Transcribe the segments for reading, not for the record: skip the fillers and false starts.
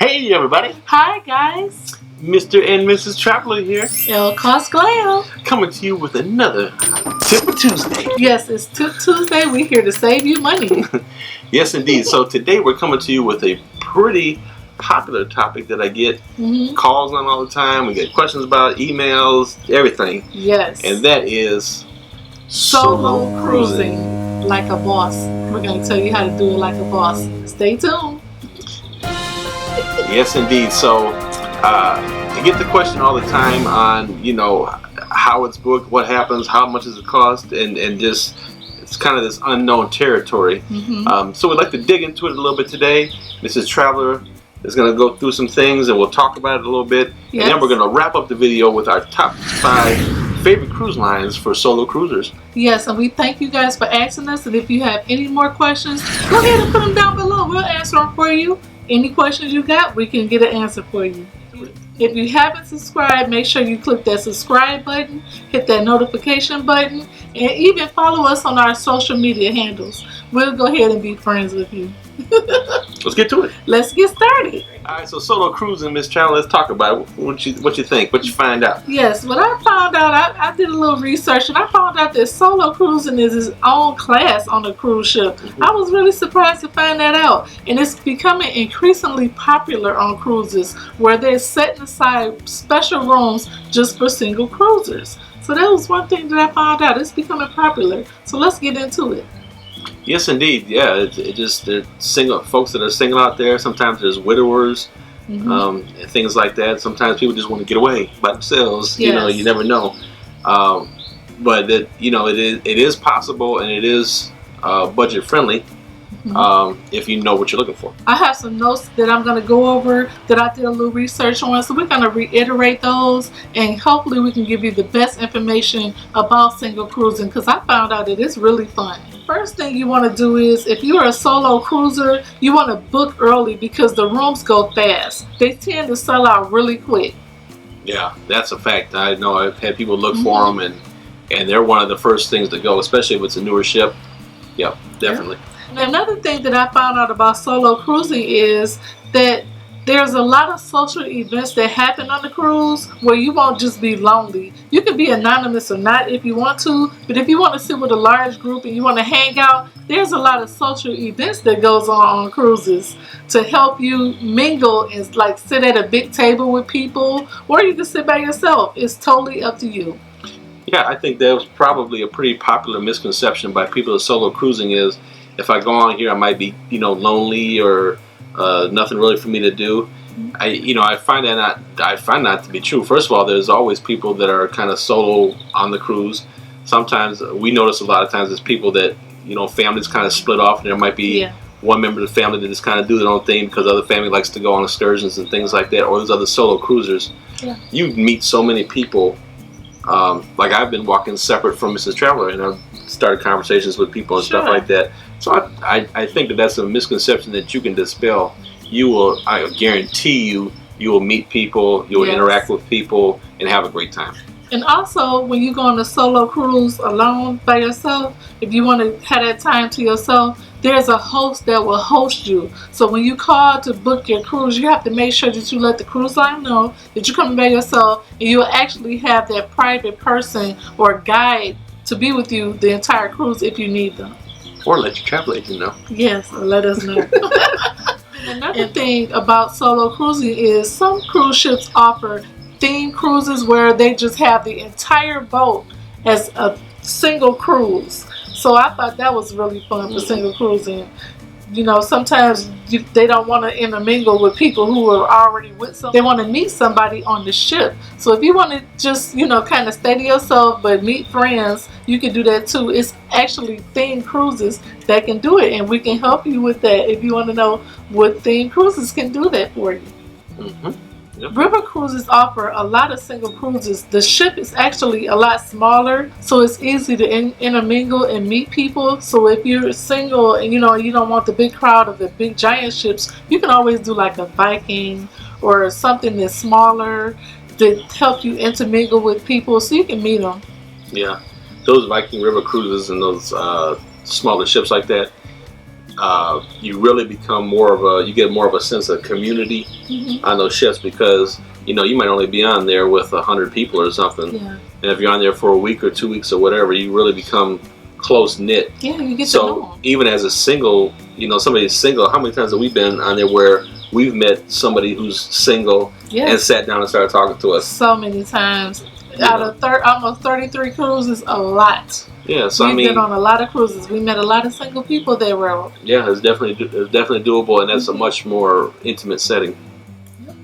Hey everybody! Hi guys! Mr. and Mrs. Traveler here. El Cosgleo. Coming to you with another Tip for Tuesday. Yes, it's Tip Tuesday. We're here to save you money. Yes indeed. So today we're coming to you with a pretty popular topic that I get calls on all the time. We get questions about, emails, everything. Yes. And that is solo cruising like a boss. We're going to tell you how to do it like a boss. Stay tuned. Yes indeed. So I get the question all the time on, how it's booked, what happens, how much does it cost, and just it's kind of this unknown territory. So we'd like to dig into it a little bit today. Mrs. Traveler is going to go through some things and we'll talk about it a little bit. Yes. And then we're going to wrap up the video with our top 5 favorite cruise lines for solo cruisers. Yes, and we thank you guys for asking us. And if you have any more questions, go ahead and put them down below. We'll answer them for you. Any questions you got, we can get an answer for you. If you haven't subscribed, make sure you click that subscribe button, hit that notification button, and even follow us on our social media handles. We'll go ahead and be friends with you. Let's get to it. Let's get started. Alright, so solo cruising, Miss Travel, let's talk about it. What you think? What you find out? Yes, what I found out, I did a little research and I found out that solo cruising is its own class on a cruise ship. I was really surprised to find that out. And it's becoming increasingly popular on cruises where they're setting aside special rooms just for single cruisers. So that was one thing that I found out. It's becoming popular. So let's get into it. Yes, indeed. Yeah, it just there's single folks that are single out there. Sometimes there's widowers, and things like that. Sometimes people just want to get away by themselves. Yes. You never know. But it is possible, and it is budget friendly if you know what you're looking for. I have some notes that I'm going to go over that I did a little research on, so we're going to reiterate those, and hopefully we can give you the best information about single cruising, because I found out that it's really fun. First thing you want to do is, if you're a solo cruiser, you want to book early because the rooms go fast. They tend to sell out really quick. Yeah, that's a fact. I know I've had people look for them, and they're one of the first things to go, especially if it's a newer ship. Yep, definitely. Yeah. Another thing that I found out about solo cruising is that there's a lot of social events that happen on the cruise where you won't just be lonely. You can be anonymous or not if you want to, but if you want to sit with a large group and you want to hang out, there's a lot of social events that goes on cruises to help you mingle and like sit at a big table with people, or you can sit by yourself. It's totally up to you. Yeah, I think that was probably a pretty popular misconception by people of solo cruising is, if I go on here, I might be, lonely or nothing really for me to do. I find that to be true. First of all, there's always people that are kind of solo on the cruise. Sometimes we notice a lot of times there's people that families kind of split off, and there might be one member of the family that just kind of do their own thing because the other family likes to go on excursions and things like that. Or there's other solo cruisers. Yeah. You meet so many people. Like I've been walking separate from Mrs. Traveler, and I've started conversations with people and stuff like that. So I think that's a misconception that you can dispel. I guarantee you will meet people, you'll interact with people, and have a great time. And also, when you go on a solo cruise alone by yourself, if you want to have that time to yourself, there's a host that will host you. So when you call to book your cruise, you have to make sure that you let the cruise line know that you're coming by yourself, and you'll actually have that private person or guide to be with you the entire cruise if you need them. Or let your travel agent know. Yes, or let us know. Another thing about solo cruising is some cruise ships offer themed cruises where they just have the entire boat as a single cruise. So I thought that was really fun for single cruising. Sometimes they don't want to intermingle with people who are already with some. They want to meet somebody on the ship. So if you want to just, kind of stay to yourself but meet friends, you can do that too. It's actually themed cruises that can do it, and we can help you with that if you want to know what themed cruises can do that for you. Yep. River cruises offer a lot of single cruises. The ship is actually a lot smaller, so it's easy to intermingle and meet people. So if you're single and you don't want the big crowd of the big giant ships, you can always do like a Viking or something that's smaller that help you intermingle with people so you can meet them. Yeah, those Viking river cruises and those smaller ships like that, you really become you get more of a sense of community on those ships, because you might only be on there with 100 people or something, and if you're on there for a week or 2 weeks or whatever, you really become close knit. Yeah, you get to know them. Even as a single, somebody's single, how many times have we been on there where we've met somebody who's single and sat down and started talking to us? So many times. Out of almost 33 cruises, a lot. Yeah, so we've been on a lot of cruises. We met a lot of single people that were. Yeah, it's definitely doable, and that's a much more intimate setting.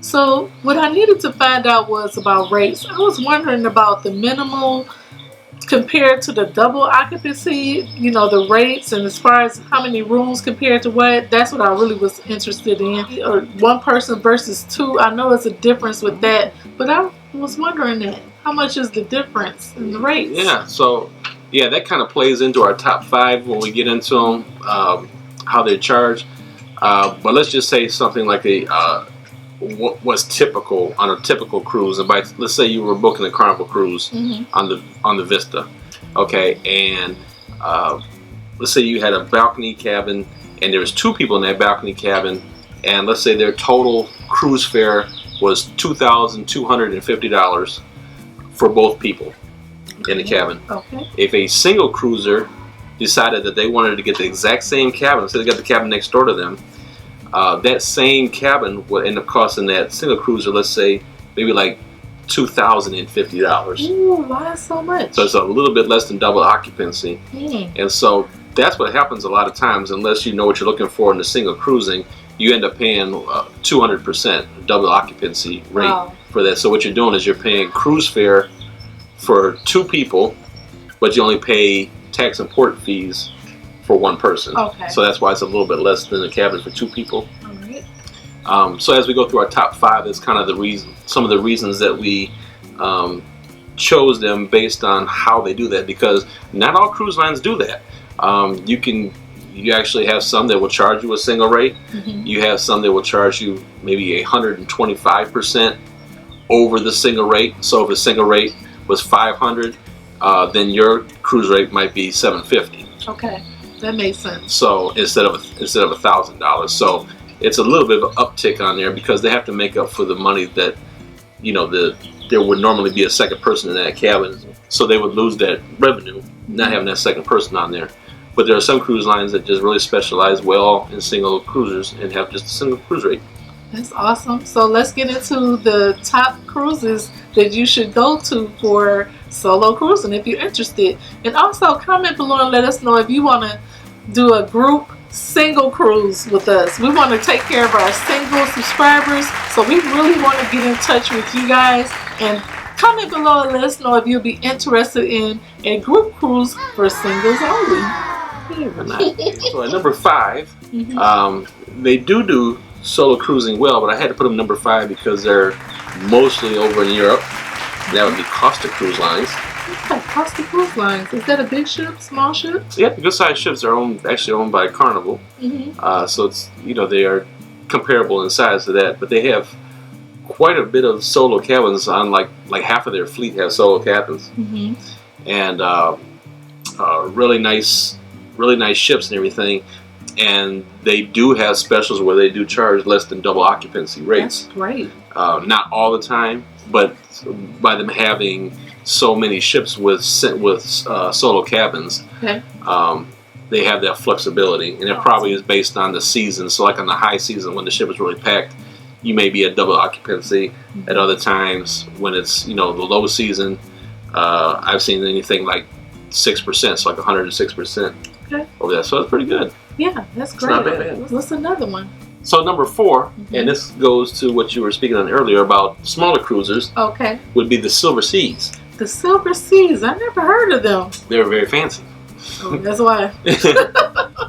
So what I needed to find out was about rates. I was wondering about the minimal compared to the double occupancy, the rates, and as far as how many rooms compared to what, that's what I really was interested in. Or one person versus two, I know it's a difference with that, but I was wondering that. How much is the difference in the rates? Yeah, so that kind of plays into our top 5 when we get into them, how they charge. But let's just say something like what was typical on a typical cruise, and let's say you were booking a Carnival cruise on the Vista, okay, and let's say you had a balcony cabin, and there was 2 people in that balcony cabin, and let's say their total cruise fare was $2,250 for both people in the cabin. Okay. If a single cruiser decided that they wanted to get the exact same cabin, so they got the cabin next door to them, that same cabin would end up costing that single cruiser, let's say, maybe like $2,050. Ooh, why so much? So it's a little bit less than double occupancy. And so that's what happens a lot of times, unless you know what you're looking for in the single cruising, you end up paying 200% double occupancy rate for that. So what you're doing is you're paying cruise fare for 2 people, but you only pay tax and port fees for 1 person. Okay. So that's why it's a little bit less than a cabin for 2 people. All right. So as we go through our top 5, that's kind of some of the reasons that we chose them based on how they do that, because not all cruise lines do that. You actually have some that will charge you a single rate. You have some that will charge you maybe 125% over the single rate. So if a single rate was $500, then your cruise rate might be $750. Okay, that makes sense. So instead of $1,000, so it's a little bit of an uptick on there, because they have to make up for the money that there would normally be a second person in that cabin, so they would lose that revenue not having that second person on there. But there are some cruise lines that just really specialize well in single cruisers and have just a single cruise rate. That's awesome. So let's get into the top cruises that you should go to for solo cruising if you're interested. And also comment below and let us know if you want to do a group single cruise with us. We want to take care of our single subscribers, so we really want to get in touch with you guys. And comment below and let us know if you'll be interested in a group cruise for singles only. So at number 5, they do solo cruising well, but I had to put them number 5 because they're mostly over in Europe. That would be Costa Cruise Lines. Costa Cruise Lines. Is that a big ship, small ship? Yeah, good sized ships are actually owned by Carnival. So it's they are comparable in size to that, but they have quite a bit of solo cabins. On like half of their fleet has solo cabins, and really nice ships and everything. And they do have specials where they do charge less than double occupancy rates. That's great. Not all the time, but by them having so many ships with solo cabins, they have that flexibility, and it probably is based on the season. So like on the high season when the ship is really packed, you may be at double occupancy. At other times when it's the low season, I've seen anything like 6%, so like 106% over there. So it's pretty good. Yeah, that's great. It's not bad. What's another one? So number 4, and this goes to what you were speaking on earlier about smaller cruisers. Okay. Would be the Silverseas. The Silverseas. I never heard of them. They're very fancy. Oh, that's why.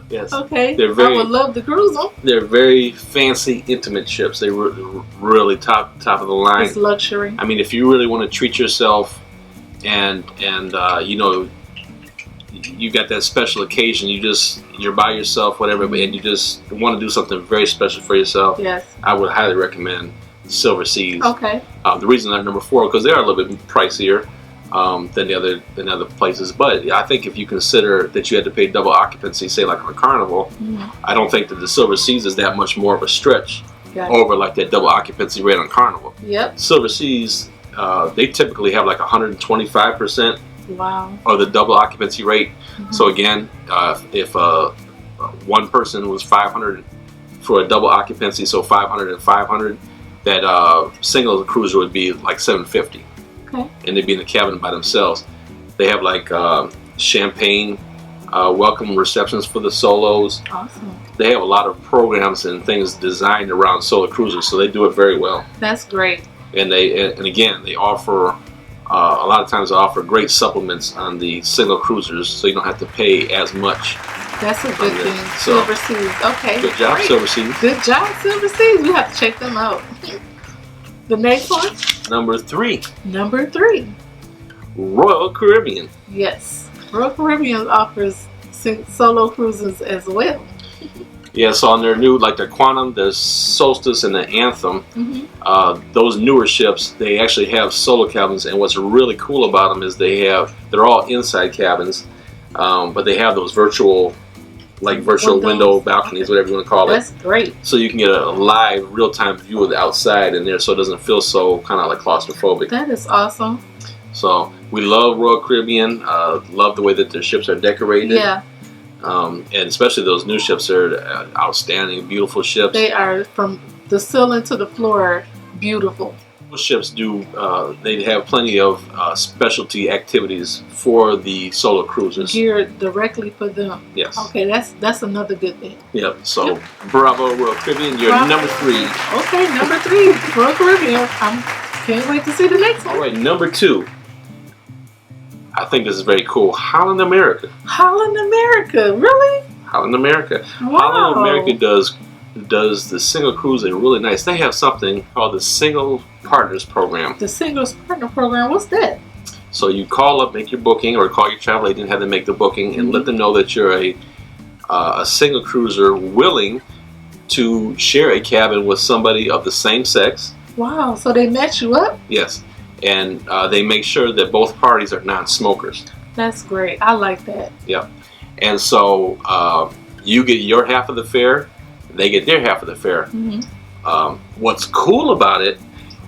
Yes. Okay. I would love to cruise them. They're very fancy, intimate ships. They were really top of the line. It's luxury. I mean, if you really want to treat yourself, and you got that special occasion, you're by yourself, whatever, and you just want to do something very special for yourself. Yes. I would highly recommend Silverseas. Okay. The reason they're number 4 because they are a little bit pricier. than the other places. But I think if you consider that you had to pay double occupancy, say like on a Carnival, I don't think that the Silverseas is that much more of a stretch over like that double occupancy rate on Carnival. Yep. Silverseas, they typically have like 125%. Wow. Or the double occupancy rate. So again, if one person was 500 for a double occupancy, so 500 and 500, that single cruiser would be like 750. Okay. And they'd be in the cabin by themselves. They have like champagne welcome receptions for the solos. Awesome. They have a lot of programs and things designed around solo cruisers, so they do it very well. That's great. And again, they offer a lot of times they offer great supplements on the single cruisers, so you don't have to pay as much. That's a good thing. So, Silverseas. Okay. Good job, great. Silverseas. Good job, Silverseas. We have to check them out. The next one? Number 3. Number 3. Royal Caribbean. Yes. Royal Caribbean offers solo cruises as well. Yeah, so on their new, like their Quantum, their Solstice, and the Anthem, those newer ships, they actually have solo cabins, and what's really cool about them is they're all inside cabins, but they have those virtual window balconies, whatever you want to call it. That's great. So you can get a live, real-time view of the outside in there, so it doesn't feel so kind of like claustrophobic. That is awesome. So we love Royal Caribbean, love the way that their ships are decorated. Yeah. And especially those new ships are outstanding, beautiful ships. They are from the ceiling to the floor, beautiful. Those ships they have plenty of specialty activities for the solo cruisers. Geared directly for them. Yes. Okay, that's another good thing. Yep. So bravo, Royal Caribbean. You're number 3. Okay, number 3, Royal Caribbean. I can't wait to see the next one. All right, number 2. I think this is very cool. Holland America. Holland America, really? Holland America. Wow. Holland America does the single cruising really nice. They have something called the Single Partners Program. The Singles Partner Program, what's that? So you call up, make your booking, or call your travel agent, have them make the booking, and let them know that you're a single cruiser willing to share a cabin with somebody of the same sex. Wow, so they match you up? Yes. And they make sure that both parties are non-smokers. That's great. I like that. Yep. And so you get your half of the fare, they get their half of the fare. What's cool about it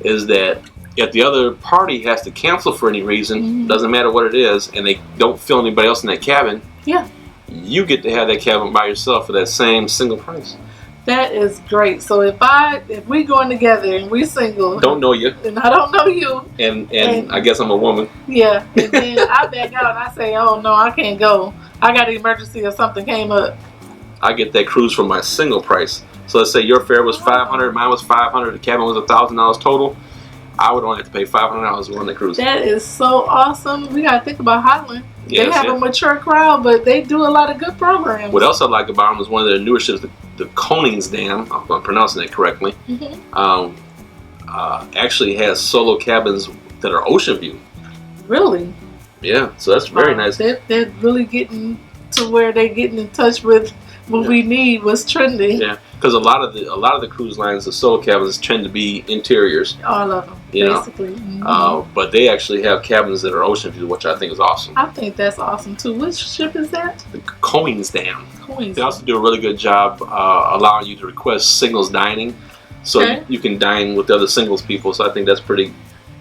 is that if the other party has to cancel for any reason, doesn't matter what it is, and they don't feel anybody else in that cabin, you get to have that cabin by yourself for that same single price. That is great. So if we going together and we single, don't know you, and I don't know you, and I guess I'm a woman. Yeah, and then I back out and I say, oh no, I can't go. I got an emergency or something came up. I get that cruise for my single price. So let's say your fare was $500, mine was $500, the cabin was $1,000 total. I would only have to pay $500 to go on that cruise. That is so awesome. We gotta think about Holland. Yes, they have a mature crowd, but they do a lot of good programs. What else I like about them is one of their newer ships, the Koningsdam, if I'm pronouncing that correctly, actually has solo cabins that are ocean view. Really? Yeah, so that's very nice. They're really getting to where they're getting in touch with what we need, what's trending. Yeah, because a lot of the cruise lines, the solo cabins tend to be interiors. All of them, basically. But they actually have cabins that are ocean view, which I think is awesome. I think that's awesome too. Which ship is that? The Koningsdam. They also do a really good job allowing you to request singles dining, so you can dine with other singles people. So I think that's pretty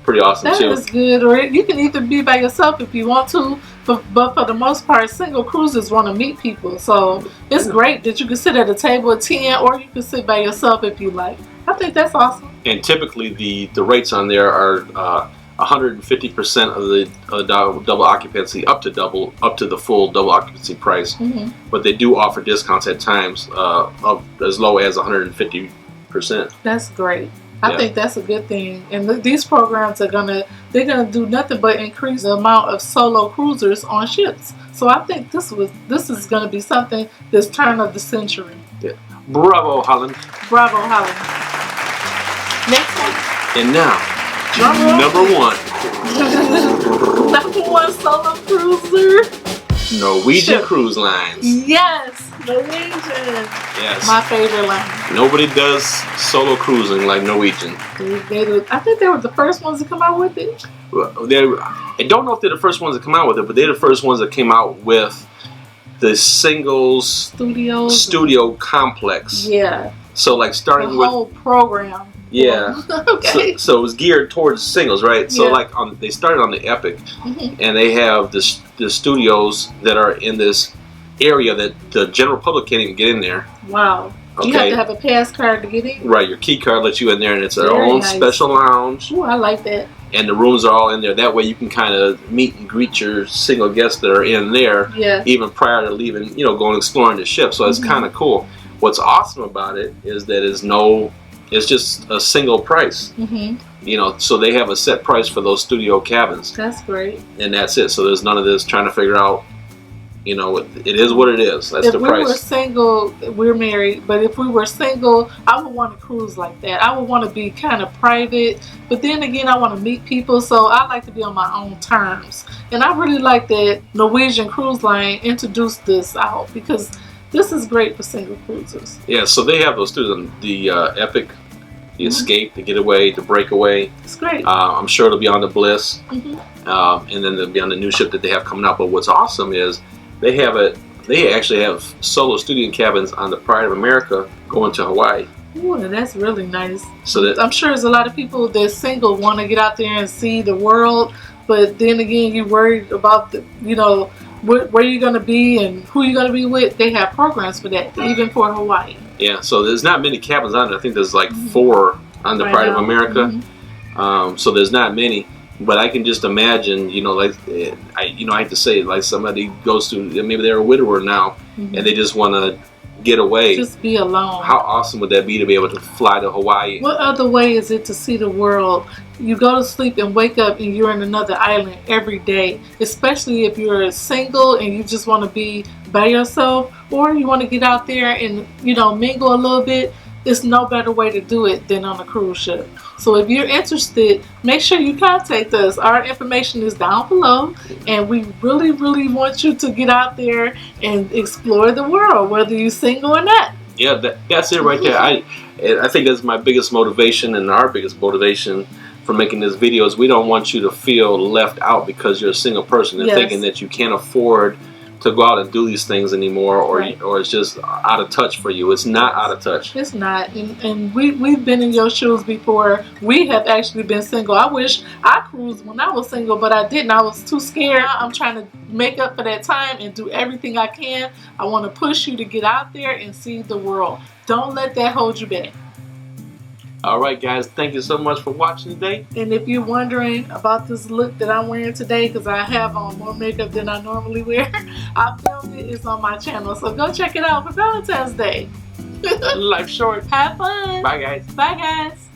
awesome too. That is good. Or you can either be by yourself if you want to, but for the most part, single cruisers want to meet people. So it's great that you can sit at a table of 10, or you can sit by yourself if you like. I think that's awesome. And typically the rates on there are 150% of the double occupancy, up to the full double occupancy price. But they do offer discounts at times of as low as 150%. That's great. I think that's a good thing. And these programs they're gonna do nothing but increase the amount of solo cruisers on ships. So I think this is gonna be something this turn of the century. Yeah. Bravo, Holland. Bravo, Holland. Next one. And now, number 1. Number 1 solo cruiser. Norwegian Cruise Lines. Yes, Norwegian. Yes. My favorite line. Nobody does solo cruising like Norwegian. I think they were the first ones to come out with it. I don't know if they're the first ones that come out with it, but they're the first ones that came out with the singles studio complex. Yeah. So like starting the whole program. Yeah. Okay. So it was geared towards singles, right? So like they started on the Epic, and they have the studios that are in this area that the general public can't even get in there. Wow. Okay. You have to have a pass card to get in? Right, your key card lets you in there, and it's their Very own nice. special lounge. Ooh, I like that. And the rooms are all in there. That way you can kind of meet and greet your single guests that are in there, even prior to leaving, going exploring the ship. So it's kind of cool. What's awesome about it is that it's just a single price. So they have a set price for those studio cabins. That's great. And that's it. So there's none of this trying to figure out, it is what it is. That's the price. If we were single, we're married, but if we were single, I would want to cruise like that. I would want to be kind of private, but then again, I want to meet people, so I like to be on my own terms. And I really like that Norwegian Cruise Line introduced this out, because this is great for single cruisers. Yeah, so they have those too, the Epic, the Escape, the Getaway, the Breakaway. It's great. I'm sure it'll be on the Bliss, and then they'll be on the new ship that they have coming out. But what's awesome is they actually have solo studio cabins on the Pride of America going to Hawaii. Ooh, that's really nice. So that, I'm sure there's a lot of people that's single want to get out there and see the world, but then again, you're worried about where you're going to be and who you're going to be with. They have programs for that, even for Hawaii. Yeah, so there's not many cabins on there. I think there's like 4 on the Pride of America. So there's not many. But I can just imagine, I hate to say it, like somebody goes to, maybe they're a widower now, and they just want to get away. Just be alone. How awesome would that be to be able to fly to Hawaii? What other way is it to see the world? You go to sleep and wake up and you're in another island every day, especially if you're single and you just want to be by yourself, or you want to get out there and, mingle a little bit. There's no better way to do it than on a cruise ship. So if you're interested, make sure you contact us. Our information is down below, and we really, really want you to get out there and explore the world, whether you're single or not. Yeah, that's it right there. I think that's my biggest motivation, and our biggest motivation for making this video is we don't want you to feel left out because you're a single person and thinking that you can't afford to go out and do these things anymore, or it's just out of touch for you. It's not out of touch. It's not. And we've been in your shoes before. We have actually been single. I wish I cruised when I was single, but I didn't. I was too scared. I'm trying to make up for that time and do everything I can. I want to push you to get out there and see the world. Don't let that hold you back. Alright guys, thank you so much for watching today. And if you're wondering about this look that I'm wearing today, because I have on more makeup than I normally wear, I filmed it. It's on my channel, so go check it out for Valentine's Day. Life's short. Have fun. Bye guys. Bye guys.